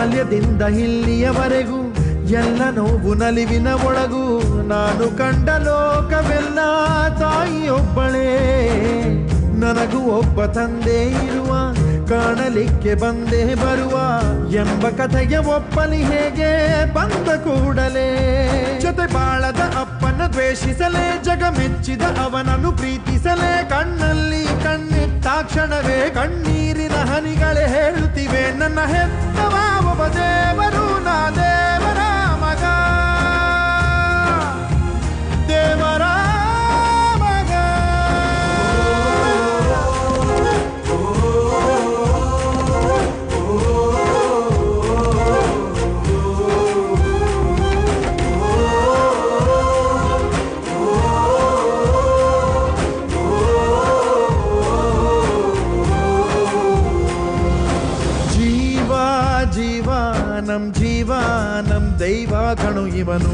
ಬಾಲ್ಯದಿಂದ ಇಲ್ಲಿಯವರೆಗೂ ಎಲ್ಲ ನೋವು ನಲಿವಿನ ಒಳಗೂ ನಾನು ಕಂಡ ಲೋಕವೆಲ್ಲ ತಾಯಿಯೊಬ್ಬಳೇ. ನನಗೂ ಒಬ್ಬ ತಂದೆ ಇರುವ, ಕಾಣಲಿಕ್ಕೆ ಬಂದೇ ಬರುವ ಎಂಬ ಕಥೆಗೆ ಒಪ್ಪಲಿ ಹೇಗೆ ಬಂದ ಕೂಡಲೇ. ಜೊತೆ ಬಾಳದ ಅಪ್ಪನ ದ್ವೇಷಿಸಲೇ, ಜಗ ಮೆಚ್ಚಿದ ಅವನನ್ನು ಪ್ರೀತಿಸಲೇ. ಕಣ್ಣಲ್ಲಿ ಕಣ್ಣಿಟ್ಟಾಕ್ಷಣವೇ ಕಣ್ಣೀರಿನ ಹನಿಗಳೇ ಹೇಳುತ್ತಿವೆ, ನನ್ನ ಹೆತ್ತವ ಒಬ್ಬ ದೇವರು, ನಾ ದೇವರ ಮಗ, ದೇವರ ಮಗ. ಜೀವ ನಮ್ ದೈವ ಕಣು ಇವನು.